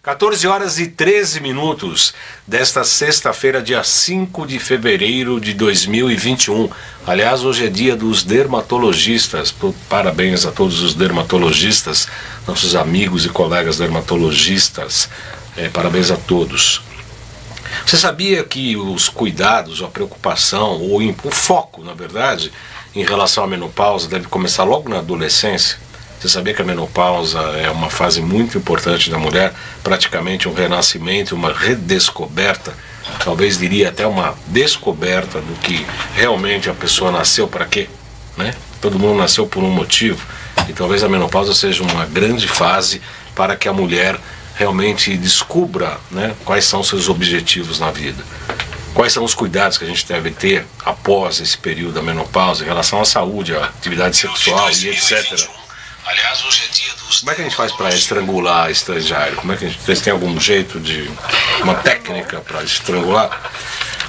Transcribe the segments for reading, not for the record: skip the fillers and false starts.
14 horas e 13 minutos desta sexta-feira, dia 5 de fevereiro de 2021. Aliás, hoje é dia dos dermatologistas. Parabéns a todos os dermatologistas, nossos amigos e colegas dermatologistas. Parabéns a todos. Você sabia que os cuidados, a preocupação, ou o foco, na verdade, em relação à menopausa deve começar logo na adolescência? Você sabia que a menopausa é uma fase muito importante da mulher, praticamente um renascimento, uma redescoberta, talvez diria até uma descoberta do que realmente a pessoa nasceu para quê, né? Todo mundo nasceu por um motivo, e talvez a menopausa seja uma grande fase para que a mulher realmente descubra, né, quais são seus objetivos na vida. Quais são os cuidados que a gente deve ter após esse período da menopausa em relação à saúde, à atividade sexual e etc. Aliás, hoje é dia dos... Como é que a gente faz para estrangular estagiário? Como é que vocês têm algum jeito de... uma técnica para estrangular?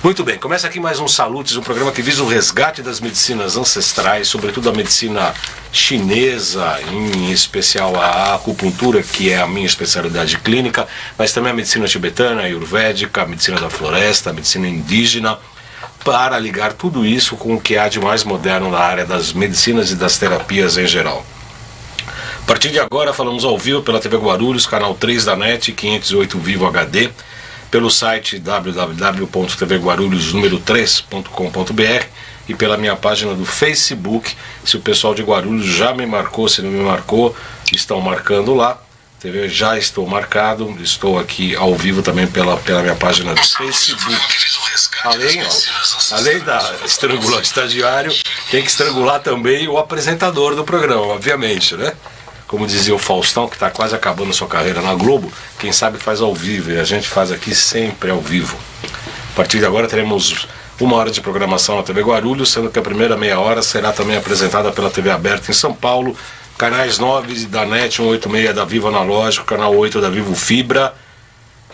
Muito bem, começa aqui mais um Salutes, um programa que visa o resgate das medicinas ancestrais, sobretudo a medicina chinesa, em especial a acupuntura, que é a minha especialidade clínica, mas também a medicina tibetana, a ayurvédica, a medicina da floresta, a medicina indígena, para ligar tudo isso com o que há de mais moderno na área das medicinas e das terapias em geral. A partir de agora falamos ao vivo pela TV Guarulhos, canal 3 da NET, 508 Vivo HD, pelo site www.tvguarulhos3.com.br e pela minha página do Facebook. Se o pessoal de Guarulhos já me marcou, se não me marcou, estão marcando lá. TV, já estou marcado, estou aqui ao vivo também pela minha página do Facebook. Além da estrangular o estagiário, tem que estrangular também o apresentador do programa, obviamente, né? Como dizia o Faustão, que está quase acabando sua carreira na Globo, quem sabe faz ao vivo, e a gente faz aqui sempre ao vivo. A partir de agora teremos 1 hora de programação na TV Guarulhos, sendo que a primeira meia hora será também apresentada pela TV Aberta em São Paulo, canais 9 da NET, 186 da Vivo Analógico, canal 8 da Vivo Fibra,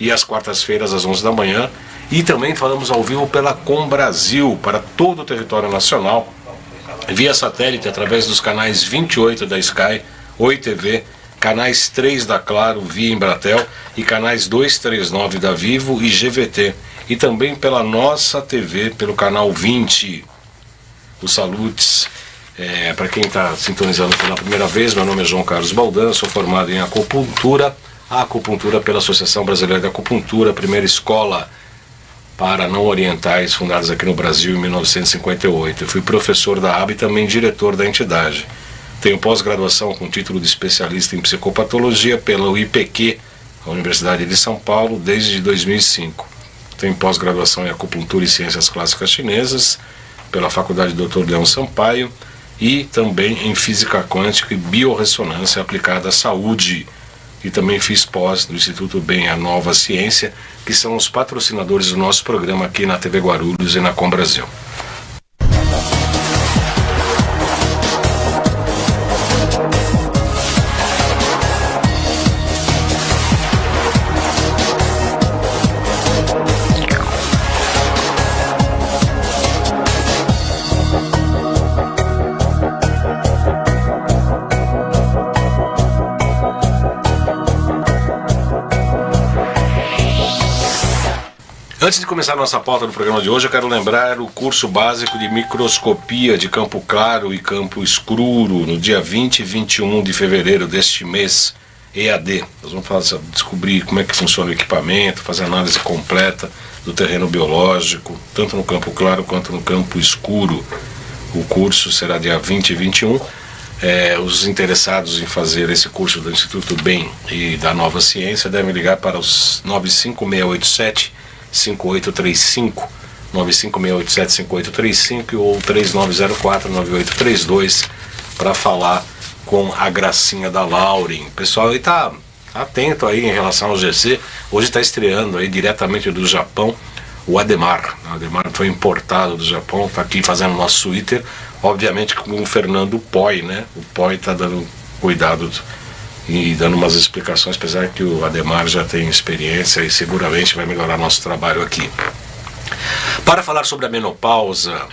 e às quartas-feiras às 11 da manhã. E também falamos ao vivo pela Com Brasil, para todo o território nacional, via satélite através dos canais 28 da Sky, Oi TV, canais 3 da Claro, via Embratel, e canais 239 da Vivo e GVT, e também pela nossa TV, pelo canal 20. Os Salutes, para quem está sintonizando pela primeira vez, meu nome é João Carlos Baldan, sou formado em acupuntura, a acupuntura pela Associação Brasileira de Acupuntura, primeira escola para não orientais fundadas aqui no Brasil em 1958. Eu fui professor da ABA e também diretor da entidade. Tenho pós-graduação com título de especialista em psicopatologia pela UIPQ, a Universidade de São Paulo, desde 2005. Tenho pós-graduação em acupuntura e ciências clássicas chinesas pela Faculdade Dr. Leão Sampaio e também em física quântica e biorressonância aplicada à saúde. E também fiz pós do Instituto Bem a Nova Ciência, que são os patrocinadores do nosso programa aqui na TV Guarulhos e na Com Brasil. Antes de começar a nossa pauta do programa de hoje, eu quero lembrar o curso básico de microscopia de campo claro e campo escuro, no dia 20 e 21 de fevereiro deste mês, EAD. Nós vamos descobrir como é que funciona o equipamento, fazer análise completa do terreno biológico, tanto no campo claro quanto no campo escuro. O curso será dia 20 e 21. Os interessados em fazer esse curso do Instituto Bem e da Nova Ciência devem ligar para os 95687 5835, 95687-5835 ou 3904-9832 para falar com a Gracinha da Lauren. Pessoal, aí tá atento aí em relação ao GC. Hoje está estreando aí diretamente do Japão o Ademar. O Ademar foi importado do Japão, está aqui fazendo nosso Twitter, obviamente com o Fernando Poi, né? O Poi está dando cuidado e dando umas explicações, apesar que o Ademar já tem experiência e seguramente vai melhorar nosso trabalho aqui. Para falar sobre a menopausa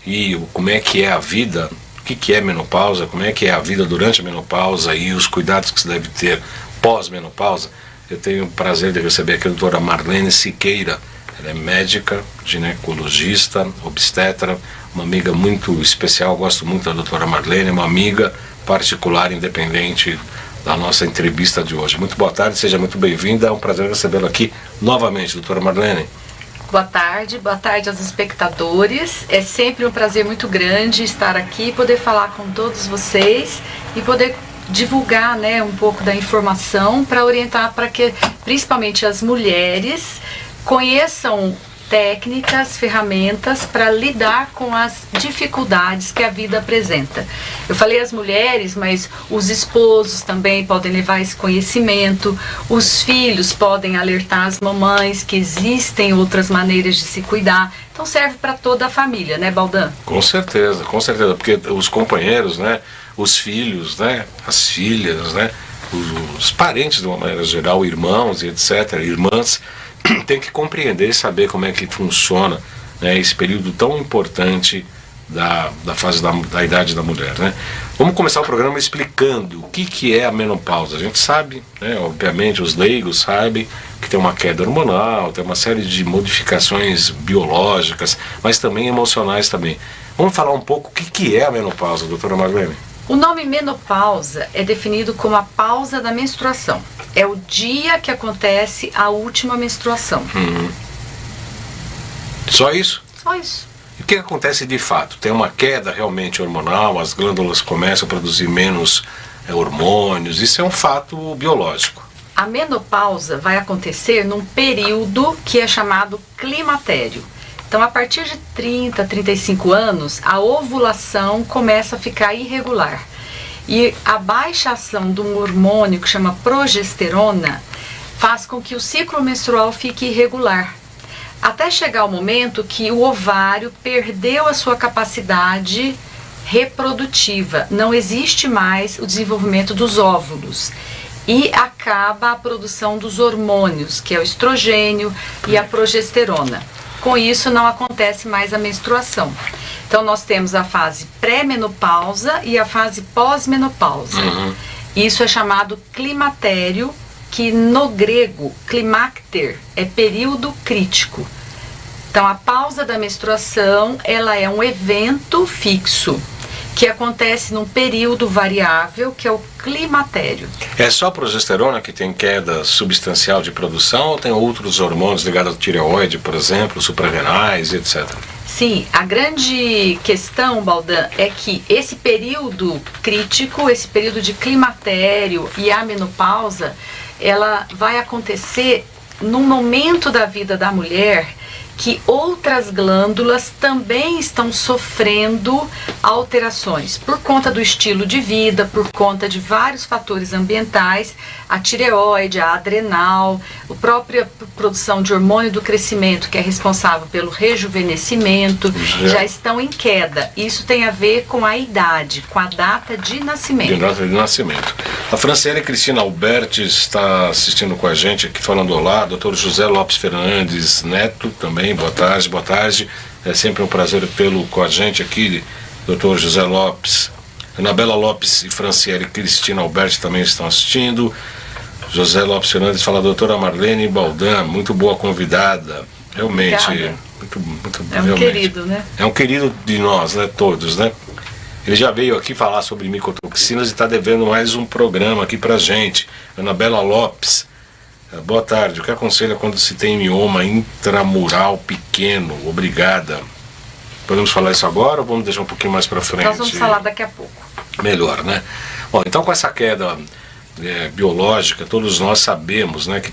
e como é que é a vida, o que é menopausa, como é que é a vida durante a menopausa e os cuidados que se deve ter pós-menopausa, eu tenho o prazer de receber aqui a doutora Marlene Siqueira. Ela é médica, ginecologista, obstetra, uma amiga muito especial. Gosto muito da doutora Marlene, uma amiga particular, independente da nossa entrevista de hoje. Muito boa tarde, seja muito bem-vinda. É um prazer recebê-la aqui novamente, doutora Marlene. Boa tarde aos espectadores. É sempre um prazer muito grande estar aqui, poder falar com todos vocês e poder divulgar, né, um pouco da informação para orientar para que principalmente as mulheres conheçam técnicas, ferramentas para lidar com as dificuldades que a vida apresenta. Eu falei as mulheres, mas os esposos também podem levar esse conhecimento, os filhos podem alertar as mamães que existem outras maneiras de se cuidar. Então serve para toda a família, né, Baldan? Com certeza, porque os companheiros, né, os filhos, né, as filhas, né, os parentes de uma maneira geral, irmãos e etc., irmãs, tem que compreender e saber como é que funciona, né, esse período tão importante da fase da idade da mulher, né? Vamos começar o programa explicando o que é a menopausa. A gente sabe, né, obviamente os leigos sabem que tem uma queda hormonal, tem uma série de modificações biológicas, mas também emocionais também. Vamos falar um pouco o que é a menopausa, doutora Marlene? O nome menopausa é definido como a pausa da menstruação. É o dia que acontece a última menstruação. Só isso? Só isso. E o que acontece de fato? Tem uma queda realmente hormonal, as glândulas começam a produzir menos hormônios, isso é um fato biológico. A menopausa vai acontecer num período que é chamado climatério. Então, a partir de 30, 35 anos, a ovulação começa a ficar irregular. E a baixa ação de um hormônio que chama progesterona faz com que o ciclo menstrual fique irregular. Até chegar o momento que o ovário perdeu a sua capacidade reprodutiva. Não existe mais o desenvolvimento dos óvulos. E acaba a produção dos hormônios, que é o estrogênio e a progesterona. Com isso, não acontece mais a menstruação. Então, nós temos a fase pré-menopausa e a fase pós-menopausa. Isso é chamado climatério, que no grego, climacter, é período crítico. Então, a pausa da menstruação, ela é um evento fixo, que acontece num período variável, que é o climatério. É só a progesterona que tem queda substancial de produção ou tem outros hormônios ligados à tireoide, por exemplo, suprarrenais, etc.? Sim, a grande questão, Baldan, é que esse período crítico, esse período de climatério e a menopausa, ela vai acontecer num momento da vida da mulher que outras glândulas também estão sofrendo alterações por conta do estilo de vida, por conta de vários fatores ambientais, a tireoide, a adrenal, a própria produção de hormônio do crescimento, que é responsável pelo rejuvenescimento, já estão em queda. Isso tem a ver com a idade, com a data de nascimento. De data de nascimento. A Franciele Cristina Alberti está assistindo com a gente aqui, falando olá, doutor José Lopes Fernandes Neto também, boa tarde. É sempre um prazer tê-lo com a gente aqui, doutor José Lopes. Anabela Lopes e Franciele Cristina Alberti também estão assistindo. José Lopes Fernandes fala, doutora Marlene Baldan, muito boa convidada. Realmente, muito é um realmente. Querido, né? É um querido de nós, né, todos, né? Ele já veio aqui falar sobre micotoxinas e está devendo mais um programa aqui pra gente. Anabela Lopes, boa tarde. O que aconselha quando se tem mioma intramural pequeno? Obrigada. Podemos falar isso agora ou vamos deixar um pouquinho mais para frente? Nós vamos falar daqui a pouco. Melhor, né? Bom, então com essa queda biológica, todos nós sabemos, né, que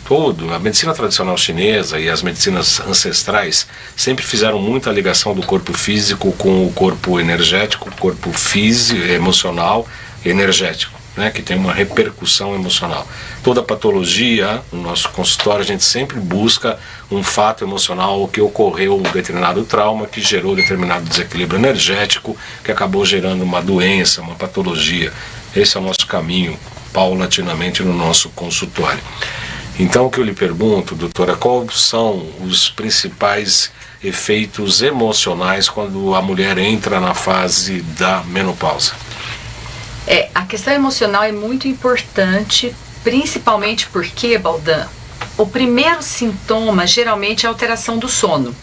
a medicina tradicional chinesa e as medicinas ancestrais sempre fizeram muita ligação do corpo físico com o corpo energético, o corpo físico, emocional e energético, né, que tem uma repercussão emocional. Toda patologia, no nosso consultório, a gente sempre busca um fato emocional que ocorreu um determinado trauma que gerou determinado desequilíbrio energético, que acabou gerando uma doença, uma patologia. Esse é o nosso caminho, paulatinamente, no nosso consultório. Então, o que eu lhe pergunto, doutora, quais são os principais efeitos emocionais quando a mulher entra na fase da menopausa? A questão emocional é muito importante Principalmente porque, Baldan, o primeiro sintoma geralmente é a alteração do sono.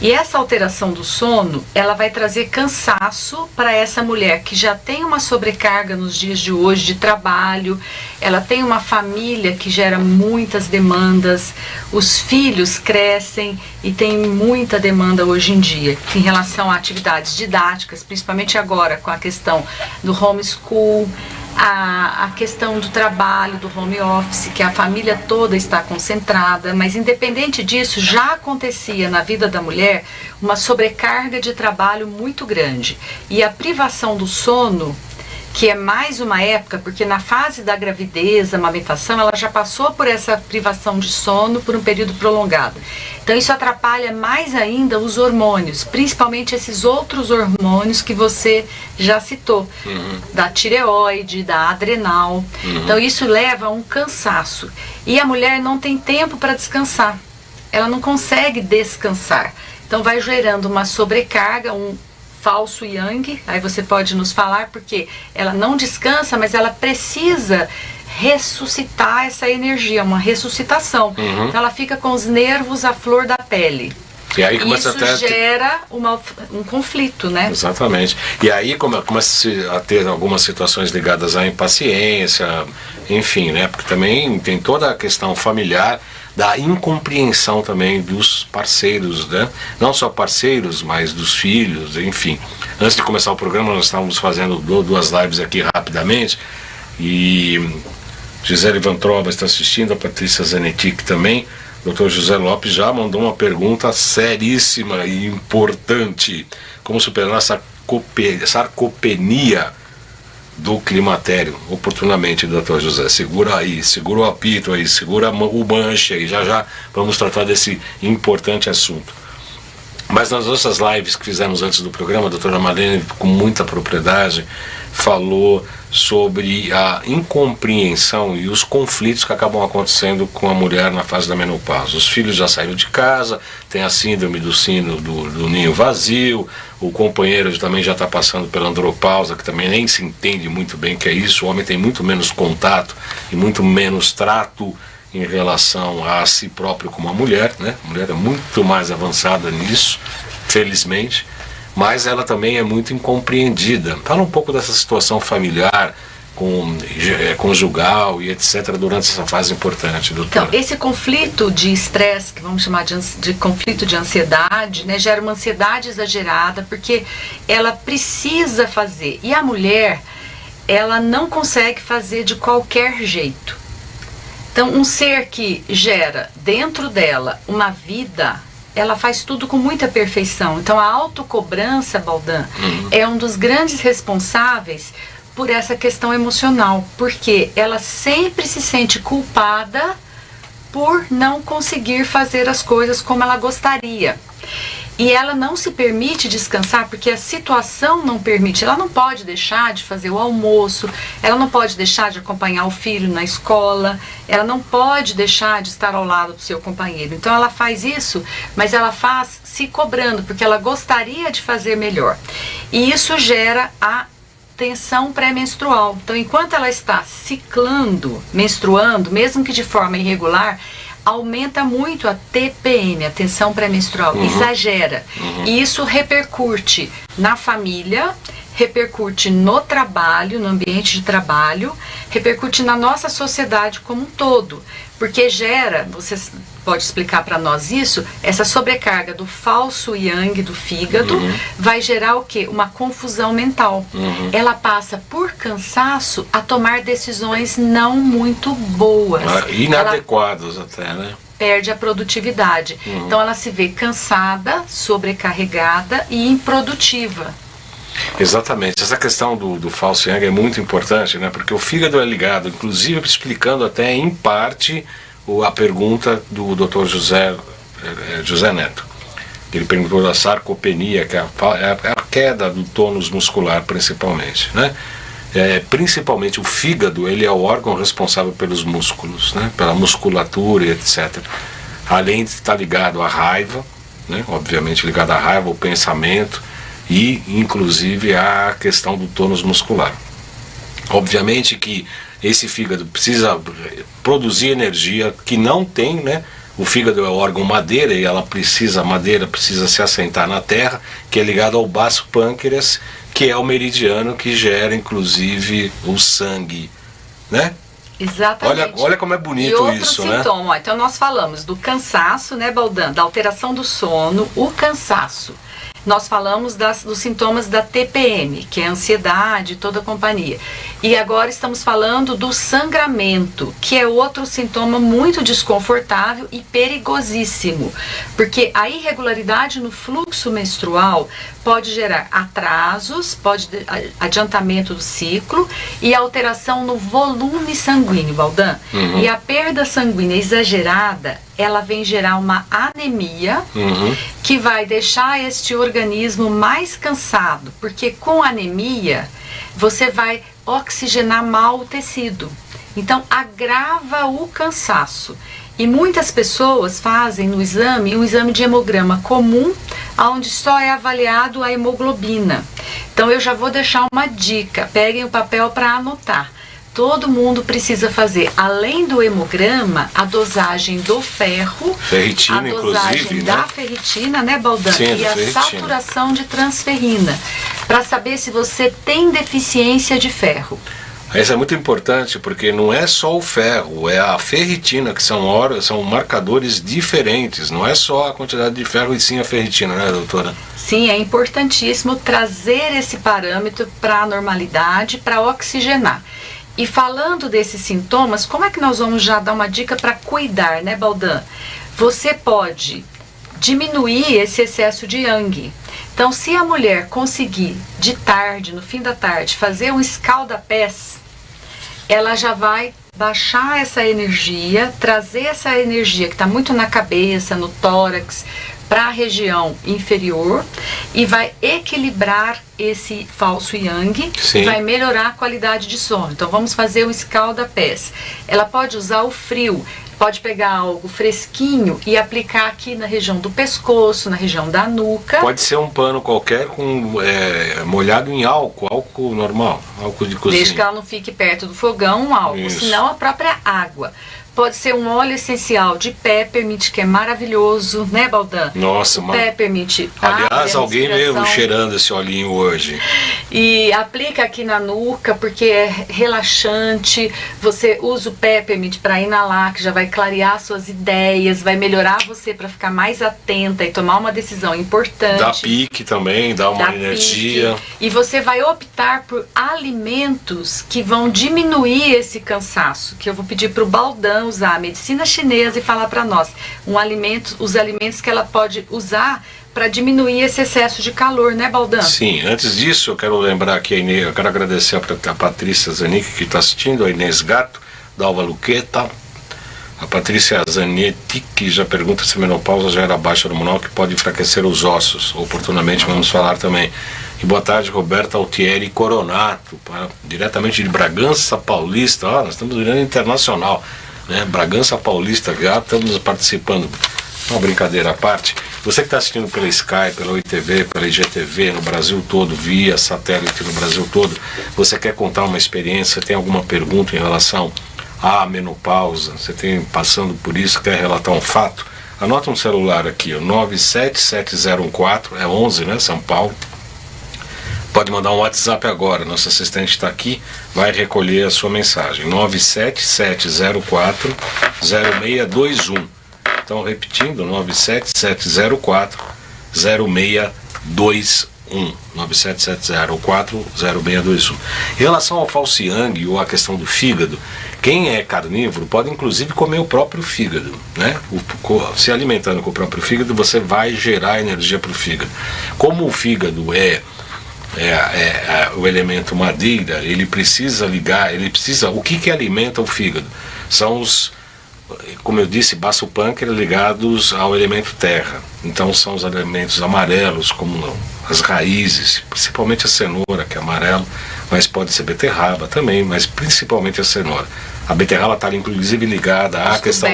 E essa alteração do sono, ela vai trazer cansaço para essa mulher que já tem uma sobrecarga nos dias de hoje de trabalho, ela tem uma família que gera muitas demandas, os filhos crescem e tem muita demanda hoje em dia em relação a atividades didáticas, principalmente agora com a questão do homeschool, a questão do trabalho, do home office, que a família toda está concentrada, mas independente disso, já acontecia na vida da mulher uma sobrecarga de trabalho muito grande. E a privação do sono, que é mais uma época, porque na fase da gravidez, amamentação, ela já passou por essa privação de sono por um período prolongado. Então isso atrapalha mais ainda os hormônios, principalmente esses outros hormônios que você já citou, da tireoide, da adrenal. Então isso leva a um cansaço. E a mulher não tem tempo para descansar, ela não consegue descansar. Então vai gerando uma sobrecarga, um falso yang, aí você pode nos falar, porque ela não descansa, mas ela precisa ressuscitar essa energia, uma ressuscitação. Então ela fica com os nervos à flor da pele. E aí começa isso gera um conflito, né? Exatamente. E aí começa a ter algumas situações ligadas à impaciência, enfim, né? Porque também tem toda a questão familiar, da incompreensão também dos parceiros, né? Não só parceiros, mas dos filhos, enfim. Antes de começar o programa, nós estávamos fazendo duas lives aqui rapidamente, e Gisele Vantroba está assistindo, a Patrícia Zanetic também. Dr. José Lopes já mandou uma pergunta seríssima e importante: como superar essa sarcopenia do climatério oportunamente, doutor José? Segura aí, segura o apito aí, segura o manche aí, já vamos tratar desse importante assunto. Mas nas nossas lives que fizemos antes do programa, a doutora Marlene, com muita propriedade, falou sobre a incompreensão e os conflitos que acabam acontecendo com a mulher na fase da menopausa. Os filhos já saíram de casa, tem a síndrome do ninho vazio, o companheiro também já está passando pela andropausa, que também nem se entende muito bem o que é isso. O homem tem muito menos contato e muito menos trato em relação a si próprio como a mulher, né? A mulher é muito mais avançada nisso, felizmente, mas ela também é muito incompreendida. Fala um pouco dessa situação familiar, conjugal e etc. durante essa fase importante, doutora. Então, esse conflito de estresse, que vamos chamar de conflito de ansiedade, né, gera uma ansiedade exagerada, porque ela precisa fazer, e a mulher, ela não consegue fazer de qualquer jeito. Então, um ser que gera dentro dela uma vida, ela faz tudo com muita perfeição. Então, a autocobrança, Baldan, é um dos grandes responsáveis por essa questão emocional, porque ela sempre se sente culpada por não conseguir fazer as coisas como ela gostaria. E ela não se permite descansar porque a situação não permite. Ela não pode deixar de fazer o almoço, ela não pode deixar de acompanhar o filho na escola, ela não pode deixar de estar ao lado do seu companheiro. Então ela faz isso, mas ela faz se cobrando, porque ela gostaria de fazer melhor. E isso gera a tensão pré-menstrual. Então, enquanto ela está ciclando, menstruando, mesmo que de forma irregular, aumenta muito a TPM, a tensão pré-menstrual, exagera. E isso repercute na família, repercute no trabalho, no ambiente de trabalho, repercute na nossa sociedade como um todo, porque gera, você pode explicar para nós isso, essa sobrecarga do falso yang do fígado vai gerar o quê? Uma confusão mental. Ela passa por cansaço a tomar decisões não muito boas. Inadequadas até, né? Perde a produtividade. Então ela se vê cansada, sobrecarregada e improdutiva. Exatamente, essa questão do falso yang é muito importante, né? Porque o fígado é ligado, inclusive explicando até em parte a pergunta do Dr. José Neto. Ele perguntou da sarcopenia, que é a queda do tônus muscular, principalmente, né? Principalmente o fígado, ele é o órgão responsável pelos músculos, né? Pela musculatura e etc. Além de estar ligado à raiva, né? Obviamente ligado à raiva, ao pensamento, e inclusive a questão do tônus muscular. Obviamente que esse fígado precisa produzir energia que não tem, né? O fígado é o órgão madeira e a madeira precisa se assentar na terra, que é ligado ao baço pâncreas, que é o meridiano que gera inclusive o sangue, né? Exatamente. Olha como é bonito isso, né? Sintoma, ó, então nós falamos do cansaço, né, Baldan? Da alteração do sono, o cansaço. Nós falamos dos sintomas da TPM, que é a ansiedade, toda a companhia. E agora estamos falando do sangramento, que é outro sintoma muito desconfortável e perigosíssimo. Porque a irregularidade no fluxo menstrual pode gerar atrasos, adiantamento do ciclo e alteração no volume sanguíneo, Baldan. Uhum. E a perda sanguínea exagerada, ela vem gerar uma anemia, que vai deixar este organismo mais cansado, porque com anemia você vai oxigenar mal o tecido. Então agrava o cansaço. E muitas pessoas fazem no exame um exame de hemograma comum, onde só é avaliado a hemoglobina. Então eu já vou deixar uma dica, peguem o papel para anotar. Todo mundo precisa fazer, além do hemograma, a dosagem do ferro, ferritina, a dosagem inclusive, da né? ferritina, né, Baldan? Sim, e a ferritina. saturação de transferrina, para saber se você tem deficiência de ferro. Isso é muito importante, porque não é só o ferro, é a ferritina, que são marcadores diferentes, não é só a quantidade de ferro e sim a ferritina, né, doutora? Sim, é importantíssimo trazer esse parâmetro para a normalidade, para oxigenar. E falando desses sintomas, como é que nós vamos já dar uma dica para cuidar, né, Baldan? Você pode diminuir esse excesso de yang. Então, se a mulher conseguir, de tarde, no fim da tarde, fazer um escalda-pés, ela já vai baixar essa energia, trazer essa energia que está muito na cabeça, no tórax, para a região inferior e vai equilibrar esse falso yang. Sim. Vai melhorar a qualidade de sono. Então vamos fazer um escalda-pés. Ela pode usar o frio, pode pegar algo fresquinho e aplicar aqui na região do pescoço, na região da nuca. Pode ser um pano qualquer molhado em álcool normal, álcool de cozinha. Desde que ela não fique perto do fogão, um álcool, Isso. senão a própria água. Pode ser um óleo essencial de peppermint, que é maravilhoso, né, Baldan? Nossa, Peppermint. aliás, alguém veio respiração. cheirando esse olhinho hoje. E aplica aqui na nuca, porque é relaxante. Você usa o peppermint para inalar, que já vai clarear suas ideias, vai melhorar você para ficar mais atenta e tomar uma decisão importante. Dá pique também, dá uma energia. Pique. E você vai optar por alimentos que vão diminuir esse cansaço, que eu vou pedir para o Baldan usar a medicina chinesa e falar para nós os alimentos que ela pode usar para diminuir esse excesso de calor, né, Baldan? Sim, antes disso eu quero lembrar que eu quero agradecer a Patrícia Zanicchi que está assistindo, a Inês Gato, Dalva Luqueta, a Patrícia Zanetti, que já pergunta se a menopausa já era baixa hormonal, que pode enfraquecer os ossos. Oportunamente vamos falar também. E boa tarde, Roberta Altieri Coronato, diretamente de Bragança Paulista. Nós estamos virando internacional, né? Bragança Paulista, já estamos participando. Uma brincadeira à parte. Você que está assistindo pela Sky, pela OITV, pela IGTV, no Brasil todo, via satélite no Brasil todo, você quer contar uma experiência, tem alguma pergunta em relação à menopausa, você tem passando por isso, quer relatar um fato, anota um celular aqui, o 97714, é 11, né, São Paulo. Pode mandar um WhatsApp agora, nosso assistente está aqui, vai recolher a sua mensagem, 97704-0621. Então, repetindo, 97704-0621. 97704-0621. Em relação ao falso yang ou a questão do fígado, quem é carnívoro pode inclusive comer o próprio fígado, né? Se alimentando com o próprio fígado, você vai gerar energia para o fígado. Como o fígado é o elemento madeira, ele precisa ligar, o que alimenta o fígado? São como eu disse, baço pâncreas ligados ao elemento terra. Então são os elementos amarelos, como as raízes, principalmente a cenoura, que é amarelo, mas pode ser beterraba também, mas principalmente a cenoura. A beterraba está inclusive ligada à questão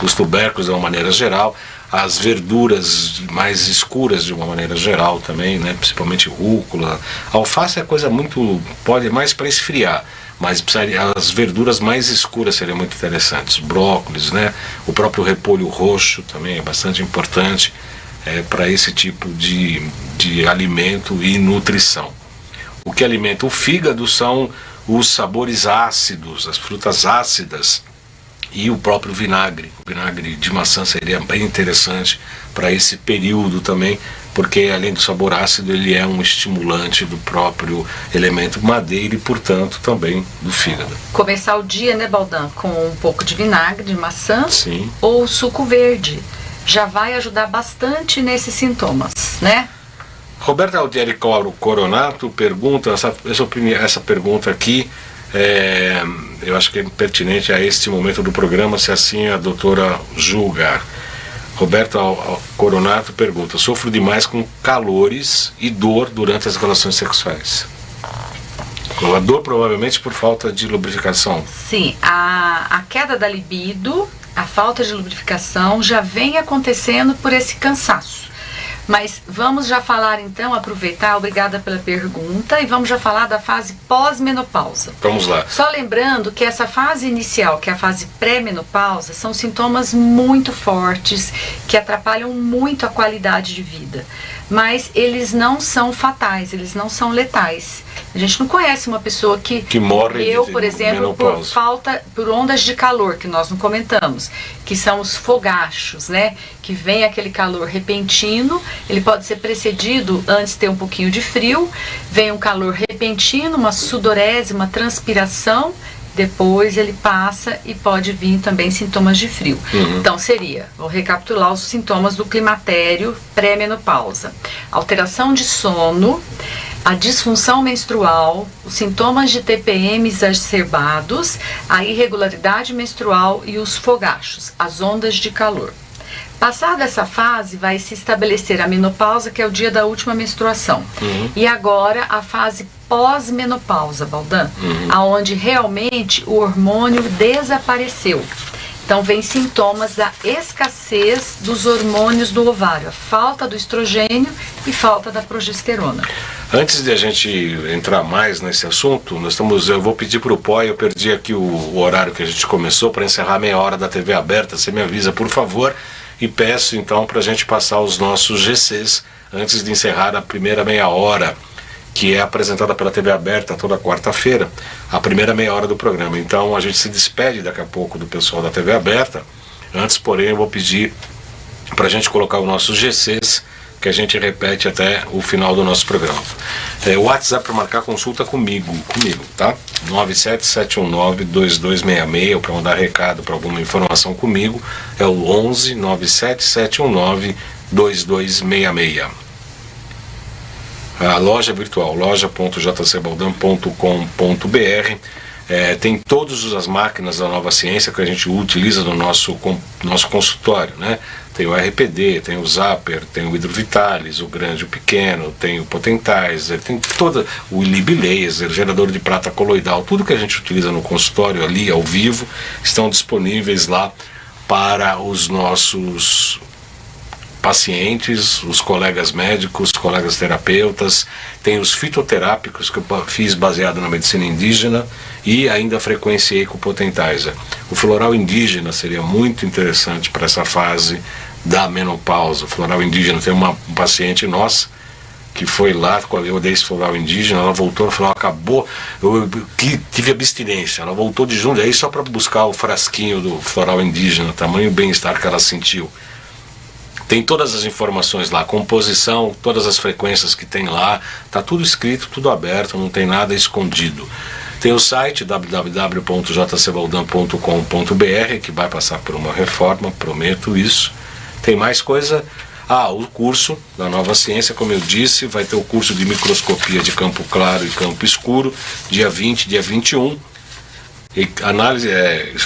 dos tubérculos de uma maneira geral, as verduras mais escuras de uma maneira geral também, né? Principalmente rúcula. A alface é coisa pode mais para esfriar, mas as verduras mais escuras seriam muito interessantes. Brócolis, né? O próprio repolho roxo também é bastante importante para esse tipo de alimento e nutrição. O que alimenta o fígado são os sabores ácidos, as frutas ácidas e o próprio vinagre. O vinagre de maçã seria bem interessante para esse período também, porque além do sabor ácido, ele é um estimulante do próprio elemento madeira e, portanto, também do fígado. Começar o dia, né, Baldan, com um pouco de vinagre de maçã. Sim. Ou suco verde. Já vai ajudar bastante nesses sintomas, né? Roberta Altieri Coronato pergunta, essa pergunta aqui, eu acho que é pertinente a este momento do programa, se assim a doutora julgar. Roberta Coronato pergunta: sofro demais com calores e dor durante as relações sexuais. A dor provavelmente por falta de lubrificação. Sim, a queda da libido, a falta de lubrificação já vem acontecendo por esse cansaço. Mas vamos já falar então, aproveitar, obrigada pela pergunta, e vamos já falar da fase pós-menopausa. Vamos lá. Só lembrando que essa fase inicial, que é a fase pré-menopausa, são sintomas muito fortes, que atrapalham muito a qualidade de vida. Mas eles não são fatais, eles não são letais. A gente não conhece uma pessoa que morreu, por exemplo, por ondas de calor, que nós não comentamos, que são os fogachos, né? Que vem aquele calor repentino, ele pode ser precedido, antes ter um pouquinho de frio, vem um calor repentino, uma sudorese, uma transpiração, depois ele passa e pode vir também sintomas de frio. Então vou recapitular os sintomas do climatério pré-menopausa: alteração de sono, a disfunção menstrual, os sintomas de TPM exacerbados, a irregularidade menstrual e os fogachos, as ondas de calor. Passada essa fase, vai se estabelecer a menopausa, que é o dia da última menstruação. E agora a fase pós-menopausa, Baldan, aonde realmente o hormônio desapareceu. Então vem sintomas da escassez dos hormônios do ovário, a falta do estrogênio e falta da progesterona. Antes de a gente entrar mais nesse assunto, eu vou pedir para o Poi, eu perdi aqui o horário que a gente começou, para encerrar meia hora da TV aberta, você me avisa, por favor, e peço então para a gente passar os nossos GCs antes de encerrar a primeira meia hora, que é apresentada pela TV aberta toda quarta-feira, a primeira meia hora do programa. Então a gente se despede daqui a pouco do pessoal da TV aberta. Antes, porém, eu vou pedir para a gente colocar os nossos GCs, que a gente repete até o final do nosso programa. O WhatsApp para marcar consulta comigo, tá? 977192266, para mandar recado para alguma informação comigo, é o 11 977192266. A loja virtual, loja.jcbaldan.com.br, tem todas as máquinas da Nova Ciência que a gente utiliza no nosso consultório, né? Tem o RPD, tem o Zapper, tem o Hidrovitalis, o grande e o pequeno, tem o Potentizer, tem o Lib Laser, gerador de prata coloidal, tudo que a gente utiliza no consultório ali ao vivo estão disponíveis lá para os nossos pacientes, os colegas médicos, os colegas terapeutas. Tem os fitoterápicos que eu fiz baseado na medicina indígena e ainda frequenciei com o Potentizer. O floral indígena seria muito interessante para essa fase da menopausa. O floral indígena, tem uma paciente nossa que foi lá, eu dei esse floral indígena, ela voltou, ela falou: acabou, eu tive abstinência, ela voltou de Jundiaí só para buscar o frasquinho do floral indígena, tamanho bem-estar que ela sentiu. Tem todas as informações lá, composição, todas as frequências que tem lá, tá tudo escrito, tudo aberto, não tem nada escondido. Tem o site www.jcbaldan.com.br, que vai passar por uma reforma, prometo isso. Tem mais coisa? O curso da Nova Ciência, como eu disse, vai ter o curso de microscopia de campo claro e campo escuro, dia 20, dia 21.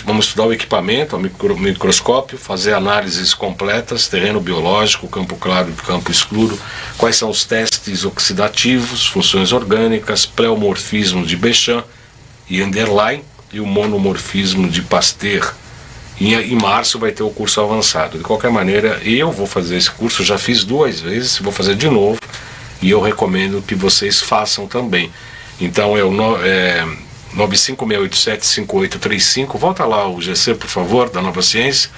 Vamos estudar o equipamento, o microscópio, fazer análises completas, terreno biológico, campo claro e campo escuro, quais são os testes oxidativos, funções orgânicas, pleomorfismo de Béchamp e Underline e o monomorfismo de Pasteur. E em março vai ter o curso avançado. De qualquer maneira, eu vou fazer esse curso, já fiz 2 vezes, vou fazer de novo, e eu recomendo que vocês façam também. Então 956875835. Volta lá o GC, por favor, da Nova Ciência.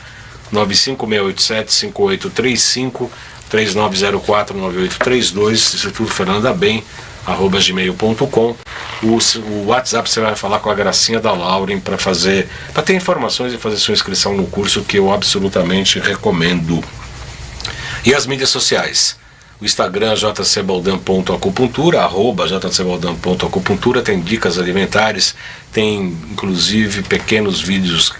956875835, 39049832, Instituto Fernanda Bem, @gmail.com. O WhatsApp, você vai falar com a Gracinha da Lauren para ter informações e fazer sua inscrição no curso, que eu absolutamente recomendo. E as mídias sociais? O Instagram jcbaldan.acupuntura, @jcbaldan.acupuntura, tem dicas alimentares, tem inclusive pequenos vídeos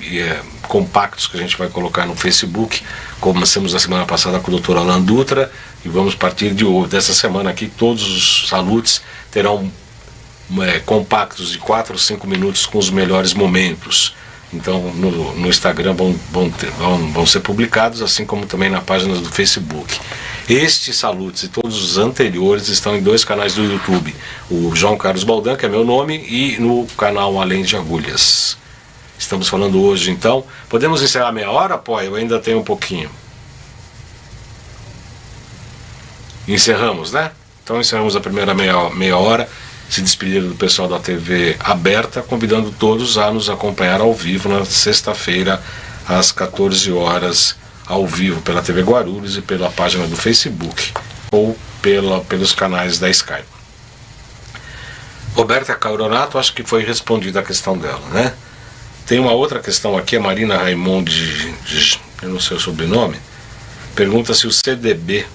compactos que a gente vai colocar no Facebook. Começamos a semana passada com o Dr. Alan Dutra e vamos partir dessa semana aqui, todos os salutes terão compactos de 4 ou 5 minutos com os melhores momentos. Então no Instagram vão ser publicados, assim como também na página do Facebook. Estes salutes e todos os anteriores estão em 2 canais do YouTube. O João Carlos Baldan, que é meu nome, e no canal Além de Agulhas. Estamos falando hoje, então. Podemos encerrar meia hora, pô? Eu ainda tenho um pouquinho. Encerramos, né? Então encerramos a primeira meia hora, se despedindo do pessoal da TV aberta, convidando todos a nos acompanhar ao vivo na sexta-feira, às 14 horas, ao vivo pela TV Guarulhos e pela página do Facebook ou pelos canais da Sky. Roberta Cauronato, acho que foi respondida a questão dela, né? Tem uma outra questão aqui, a Marina Raimundi, eu não sei o sobrenome, pergunta se o CBD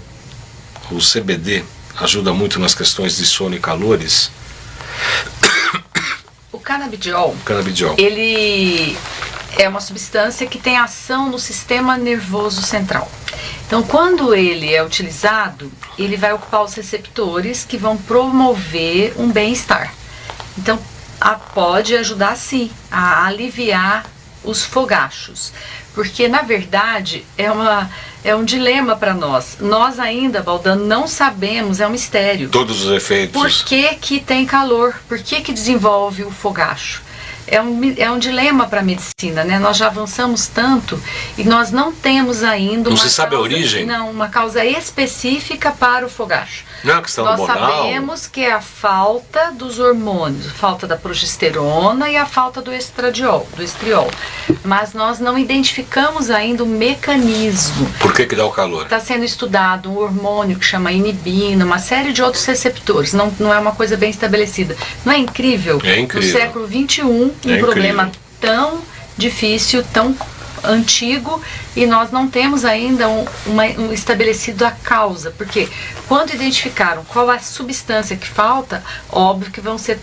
ajuda muito nas questões de sono e calores. O canabidiol, Canabidiol. ele é uma substância que tem ação no sistema nervoso central. Então, quando ele é utilizado, ele vai ocupar os receptores que vão promover um bem-estar. Então, pode ajudar sim a aliviar os fogachos, porque na verdade é um dilema para nós. Nós ainda, Baldan, não sabemos, é um mistério. Todos os efeitos. Por que tem calor? Por que desenvolve o fogacho? É um dilema para a medicina, né? Nós já avançamos tanto e nós não temos ainda não se sabe a origem? Não, uma causa específica para o fogacho. Não é uma questão hormonal? Nós sabemos que é a falta dos hormônios, a falta da progesterona e a falta do estriol. Mas nós não identificamos ainda o mecanismo. Por que dá o calor? Está sendo estudado um hormônio que chama inibina, uma série de outros receptores. Não é uma coisa bem estabelecida. Não é incrível? É incrível. No século XXI, um problema tão difícil, tão antigo, e nós não temos ainda um estabelecido a causa, porque quando identificaram qual a substância que falta, óbvio que vão ser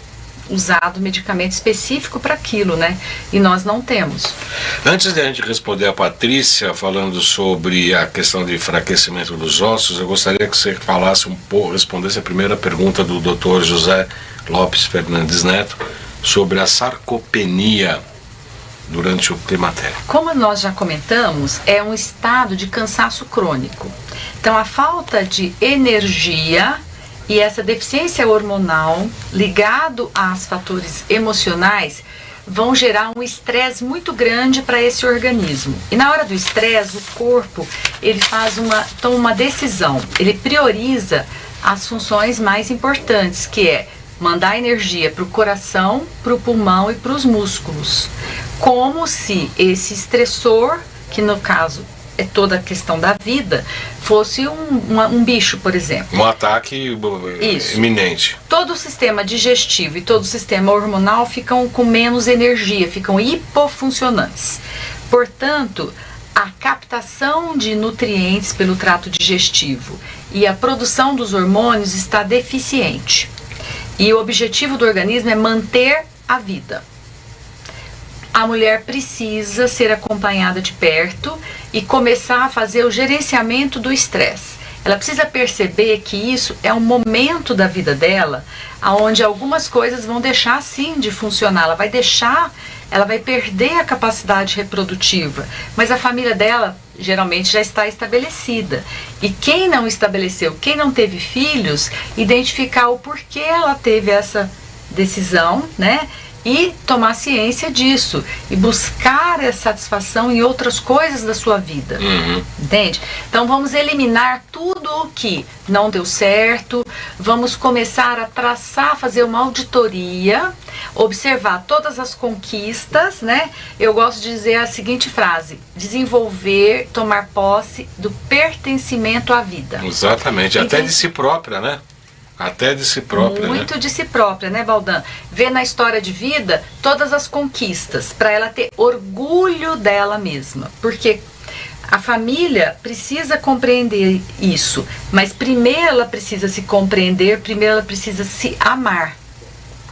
usado medicamento específico para aquilo, né? E nós não temos. Antes de a gente responder a Patrícia falando sobre a questão de enfraquecimento dos ossos, eu gostaria que você falasse um pouco, respondesse a primeira pergunta do Dr. José Lopes Fernandes Neto sobre a sarcopenia durante o climatério. Como nós já comentamos, é um estado de cansaço crônico. Então, a falta de energia e essa deficiência hormonal ligado aos fatores emocionais vão gerar um estresse muito grande para esse organismo. E na hora do estresse, o corpo ele toma uma decisão, ele prioriza as funções mais importantes, que é mandar energia para o coração, para o pulmão e para os músculos. Como se esse estressor, que no caso é toda a questão da vida, fosse um bicho, por exemplo. Um ataque iminente. Todo o sistema digestivo e todo o sistema hormonal ficam com menos energia, ficam hipofuncionantes. Portanto, a captação de nutrientes pelo trato digestivo e a produção dos hormônios está deficiente. E o objetivo do organismo é manter a vida. A mulher precisa ser acompanhada de perto e começar a fazer o gerenciamento do estresse. Ela precisa perceber que isso é um momento da vida dela, onde algumas coisas vão deixar sim de funcionar. Ela vai perder a capacidade reprodutiva, mas a família dela geralmente já está estabelecida. E quem não estabeleceu, quem não teve filhos, identificar o porquê ela teve essa decisão, né? e tomar ciência disso e buscar essa satisfação em outras coisas da sua vida. Entende? Então vamos eliminar tudo o que não deu certo, vamos começar a traçar, fazer uma auditoria, observar todas as conquistas, né? Eu gosto de dizer a seguinte frase: desenvolver, tomar posse do pertencimento à vida. Exatamente, até de si própria, né? Até de si própria, muito, né? de si própria, né, Baldan? Ver na história de vida todas as conquistas, para ela ter orgulho dela mesma. Porque a família precisa compreender isso, mas primeiro ela precisa se compreender, primeiro ela precisa se amar,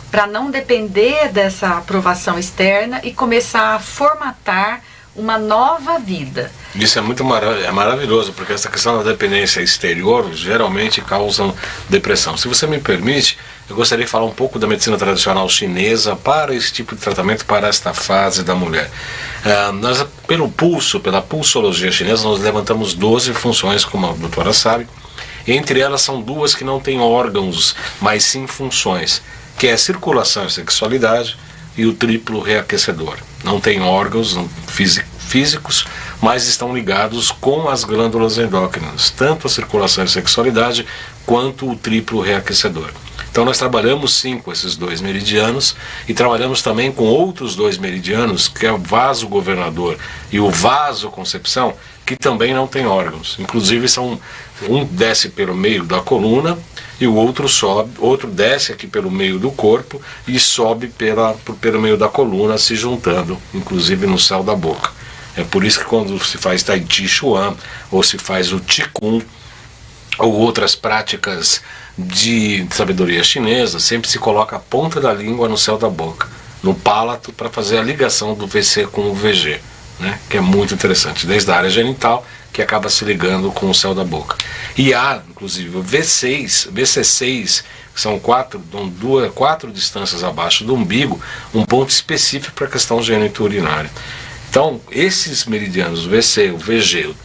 para não depender dessa aprovação externa e começar a formatar uma nova vida. Isso é muito maravilhoso, porque essa questão da dependência exterior geralmente causa depressão. Se você me permite, eu gostaria de falar um pouco da medicina tradicional chinesa para esse tipo de tratamento, para esta fase da mulher. Nós, pela pulsologia chinesa, nós levantamos 12 funções, como a doutora sabe. Entre elas são duas que não têm órgãos, mas sim funções, que é a circulação e sexualidade e o triplo reaquecedor. Não tem órgãos físicos, mas estão ligados com as glândulas endócrinas, tanto a circulação e sexualidade quanto o triplo reaquecedor. Então nós trabalhamos sim com esses 2 meridianos e trabalhamos também com outros 2 meridianos, que é o vaso governador e o vaso concepção, que também não tem órgãos. Inclusive um desce pelo meio da coluna e o outro desce aqui pelo meio do corpo e sobe pelo meio da coluna, se juntando, inclusive no céu da boca. É por isso que quando se faz Tai Chi Chuan, ou se faz o Qigong, ou outras práticas de sabedoria chinesa, sempre se coloca a ponta da língua no céu da boca, no palato, para fazer a ligação do VC com o VG, né? Que é muito interessante, desde a área genital, que acaba se ligando com o céu da boca. E há, inclusive, o VC6, que são 4 distâncias abaixo do umbigo, um ponto específico para a questão genito-urinária. Então, esses meridianos, o VC, o VG, o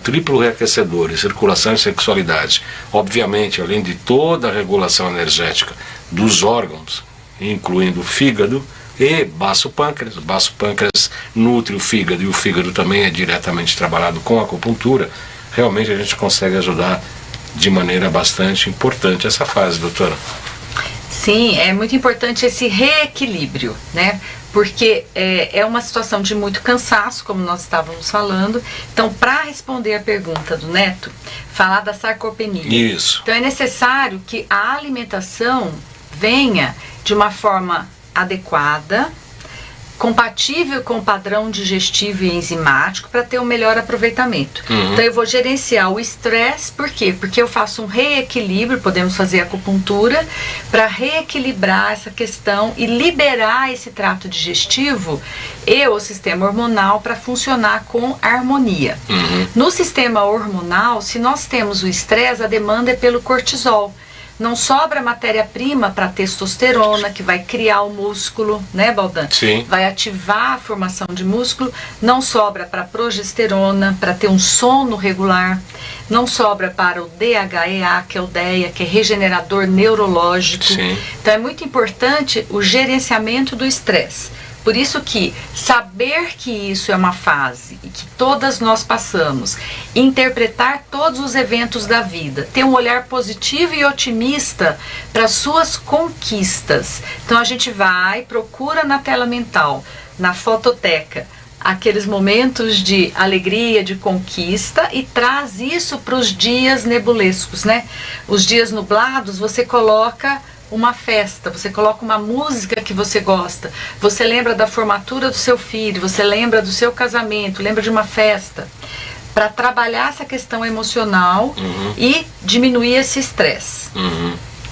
triplo reaquecedor e circulação e sexualidade, obviamente, além de toda a regulação energética dos órgãos, incluindo o fígado e baço pâncreas. O baço pâncreas nutre o fígado e o fígado também é diretamente trabalhado com acupuntura. Realmente a gente consegue ajudar de maneira bastante importante essa fase, doutora. Sim, é muito importante esse reequilíbrio, né? Porque é uma situação de muito cansaço, como nós estávamos falando. Então, para responder a pergunta do Neto, falar da sarcopenia. Isso. Então, é necessário que a alimentação venha de uma forma adequada, compatível com o padrão digestivo e enzimático, para ter um melhor aproveitamento. Então eu vou gerenciar o estresse, por quê? Porque eu faço um reequilíbrio, podemos fazer acupuntura, para reequilibrar essa questão e liberar esse trato digestivo e o sistema hormonal para funcionar com harmonia. No sistema hormonal, se nós temos o estresse, a demanda é pelo cortisol. Não sobra matéria-prima para testosterona, que vai criar o músculo, né, Baldan? Sim. Vai ativar a formação de músculo. Não sobra para progesterona, para ter um sono regular. Não sobra para o DHEA, que é o DEA, que é regenerador neurológico. Sim. Então é muito importante o gerenciamento do estresse. Por isso que saber que isso é uma fase e que todas nós passamos, interpretar todos os eventos da vida, ter um olhar positivo e otimista para suas conquistas. Então a gente vai, procura na tela mental, na fototeca, aqueles momentos de alegria, de conquista e traz isso para os dias nebulescos, né? Os dias nublados você coloca uma festa, você coloca uma música que você gosta, você lembra da formatura do seu filho, você lembra do seu casamento, lembra de uma festa, para trabalhar essa questão emocional e diminuir esse estresse.